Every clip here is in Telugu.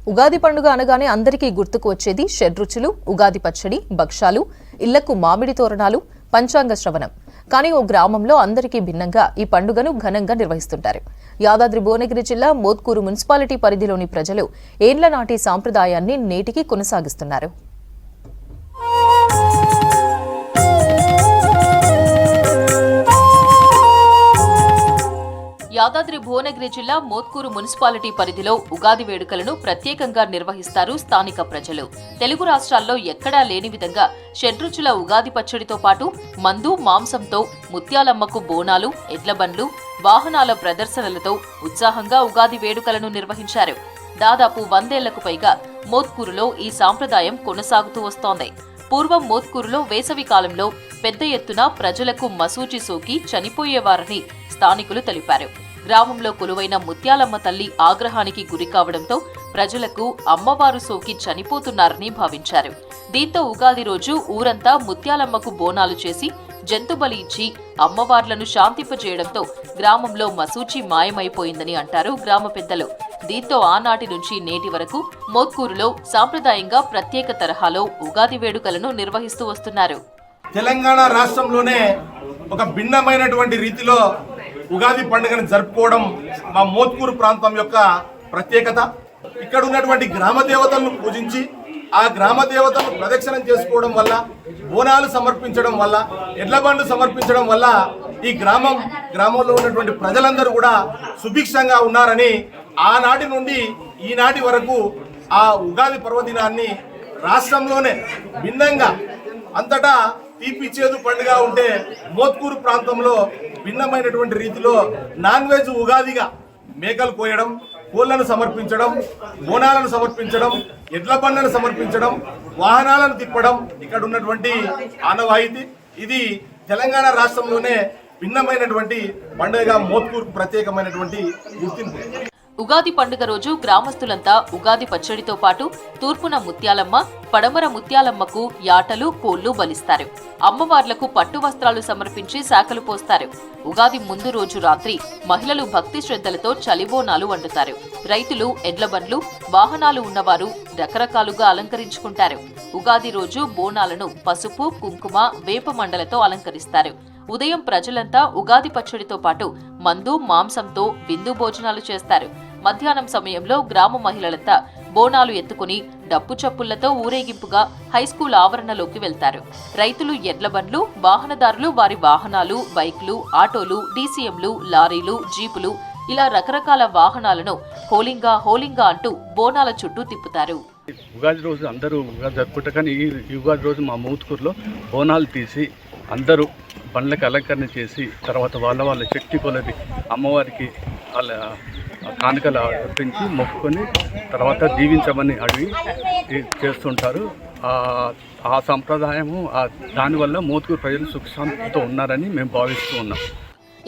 ఉగాది పండుగ అనగానే అందరికీ గుర్తుకు వచ్చేది షడ్రుచులు, ఉగాది పచ్చడి, భక్షాలు, ఇళ్లకు మామిడి తోరణాలు, పంచాంగ శ్రవణం. కానీ ఓ గ్రామంలో అందరికీ భిన్నంగా ఈ పండుగను ఘనంగా నిర్వహిస్తుంటారు. యాదాద్రి భువనగిరి జిల్లా మోత్కూరు మున్సిపాలిటీ పరిధిలోని ప్రజలు ఏండ్ల నాటి సాంప్రదాయాన్ని నేటికి కొనసాగిస్తున్నారు. యాదాద్రి భువనగిరి జిల్లా మోత్కూరు మున్సిపాలిటీ పరిధిలో ఉగాది వేడుకలను ప్రత్యేకంగా నిర్వహిస్తారు స్థానిక ప్రజలు. తెలుగు రాష్ట్రాల్లో ఎక్కడా లేని విధంగా షడ్రుచుల ఉగాది పచ్చడితో పాటు మందు, మాంసంతో ముత్యాలమ్మకు బోనాలు, ఎడ్లబండ్లు, వాహనాల ప్రదర్శనలతో ఉత్సాహంగా ఉగాది వేడుకలను నిర్వహించారు. దాదాపు 100 ఏళ్లకు పైగా మోత్కూరులో ఈ సాంప్రదాయం కొనసాగుతూ వస్తోంది. పూర్వం మోత్కూరులో వేసవి కాలంలో పెద్ద ఎత్తున ప్రజలకు మసూచి సోకి చనిపోయేవారని స్థానికులు తెలిపారు. గ్రామంలో కొలువైన ముత్యాలమ్మ తల్లి ఆగ్రహానికి గురికావడంతో ప్రజలకు అమ్మవారు సోకి చనిపోతున్నారని భావించారు. దీంతో ఉగాది రోజు ఊరంతా ముత్యాలమ్మకు బోనాలు చేసి జంతుబలి ఇచ్చి అమ్మవార్లను శాంతింపజేయడంతో గ్రామంలో మసూచి మాయమైపోయిందని అంటారు గ్రామ పెద్దలు. దీంతో ఆనాటి నుంచి నేటి వరకు మోత్కూరులో సాంప్రదాయంగా ప్రత్యేక తరహాలో ఉగాది వేడుకలను నిర్వహిస్తూ వస్తున్నారు. తెలంగాణ రాష్ట్రంలోనే ఒక భిన్నమైనటువంటి రీతిలో ఉగాది పండుగను జరుపుకోవడం మా మోత్కూరు ప్రాంతం యొక్క ప్రత్యేకత. ఇక్కడ ఉన్నటువంటి గ్రామ దేవతలను పూజించి ఆ గ్రామ దేవతలను ప్రదక్షిణం చేసుకోవడం వల్ల, బోనాలు సమర్పించడం వల్ల, ఎడ్లబండ్లు సమర్పించడం వల్ల ఈ గ్రామంలో ఉన్నటువంటి ప్రజలందరూ కూడా సుభిక్షంగా ఉన్నారని ఆనాటి నుండి ఈనాటి వరకు ఆ ఉగాది పర్వదినాన్ని రాష్ట్రంలోనే భిన్నంగా అంతటా తీపి చేదు పండుగ ఉంటే మోత్కూరు ప్రాంతంలో భిన్నమైనటువంటి రీతిలో నాన్ వెజ్ ఉగాదిగా మేకలు కోయడం, కోళ్లను సమర్పించడం, బోనాలను సమర్పించడం, ఎడ్ల బండ్లను సమర్పించడం, వాహనాలను తిప్పడం ఇక్కడ ఉన్నటువంటి ఆనవాయితీ. ఇది తెలంగాణ రాష్ట్రంలోనే భిన్నమైనటువంటి పండుగగా మోత్కూరుకు ప్రత్యేకమైనటువంటి గుర్తింపు. ఉగాది పండుగ రోజు గ్రామస్తులంతా ఉగాది పచ్చడితో పాటు తూర్పున ముత్యాలమ్మ, పడమర ముత్యాలమ్మకు యాటలు, కోళ్లు బలిస్తారు. అమ్మవార్లకు పట్టు వస్త్రాలు సమర్పించి శాఖలు పోస్తారు. ఉగాది ముందు రోజు రాత్రి మహిళలు భక్తి శ్రద్ధలతో చలిబోనాలు వండుతారు. రైతులు ఎడ్లబండ్లు, వాహనాలు ఉన్నవారు రకరకాలుగా అలంకరించుకుంటారు. ఉగాది రోజు బోనాలను పసుపు, కుంకుమ, వేప మండలతో అలంకరిస్తారు. ఉదయం ప్రజలంతా ఉగాది పచ్చడితో పాటు మందు, మాంసంతో విందు భోజనాలు చేస్తారు. మధ్యాహ్నం సమయంలో గ్రామ మహిళలంతా బోనాలు ఎత్తుకుని డప్పు చప్పుళ్లతో ఊరేగింపుగా హైస్కూల్ ఆవరణలోకి వెళ్తారు. రైతులు ఎడ్లబండ్లు, వాహనదారులు వారి వాహనాలు, బైక్లు, ఆటోలు, డీసీఎంలు, లారీలు, జీపులు ఇలా రకరకాల వాహనాలను హోలింగా అంటూ బోనాల చుట్టూ తిప్పుతారు. ఉగాది రోజు అందరూ ఉగాది జరుపుకుంటారు. కానీ ఈ ఉగాది రోజు మా మోత్కూరులో బోనాలు తీసి అందరూ బండ్లకు అలంకరణ చేసి తర్వాత వాళ్ళ శక్తి కొలది అమ్మవారికి వాళ్ళ కానుకలు అర్పించి మొక్కుకొని తర్వాత దీవించమని అడిగి చేస్తుంటారు. ఆ సంప్రదాయము దానివల్ల మోత్కూరు ప్రజలు సుఖశాంతితో ఉన్నారని మేము భావిస్తూ ఉన్నాం.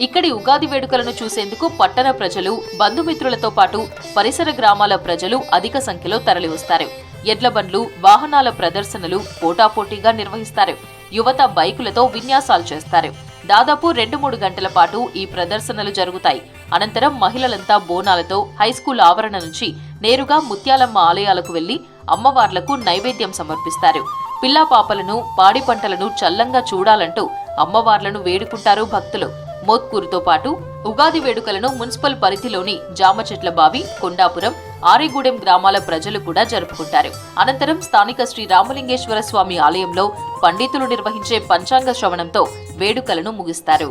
ఇక్కడి ఉగాది వేడుకలను చూసేందుకు పట్టణ ప్రజలు, బంధుమిత్రులతో పాటు పరిసర గ్రామాల ప్రజలు అధిక సంఖ్యలో తరలివస్తారు. ఎడ్లబండ్లు, వాహనాల ప్రదర్శనలు పోటాపోటీగా నిర్వహిస్తారు. యువత బైకులతో విన్యాసాలు చేస్తారు. దాదాపు 2-3 గంటల పాటు ఈ ప్రదర్శనలు జరుగుతాయి. అనంతరం మహిళలంతా బోనాలతో హైస్కూల్ ఆవరణ నుంచి నేరుగా ముత్యాలమ్మ ఆలయాలకు వెళ్లి అమ్మవార్లకు నైవేద్యం సమర్పిస్తారు. పిల్లా పాపలను, పాడి పంటలను చల్లంగా చూడాలంటూ అమ్మవార్లను వేడుకుంటారు భక్తులు. మోత్కూరుతో పాటు ఉగాది వేడుకలను మున్సిపల్ పరిధిలోని జామచెట్ల బావి, కొండాపురం, ఆరేగూడెం గ్రామాల ప్రజలు కూడా జరుపుకుంటారు. అనంతరం స్థానిక శ్రీ రామలింగేశ్వర స్వామి ఆలయంలో పండితులు నిర్వహించే పంచాంగ శ్రవణంతో వేడుకలను ముగిస్తారు.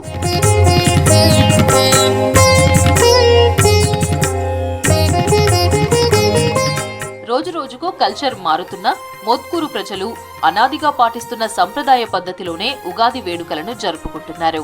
రోజురోజుకు కల్చర్ మారుతున్న మోత్కూరు ప్రజలు అనాదిగా పాటిస్తున్న సంప్రదాయ పద్ధతిలోనే ఉగాది వేడుకలను జరుపుకుంటున్నారు.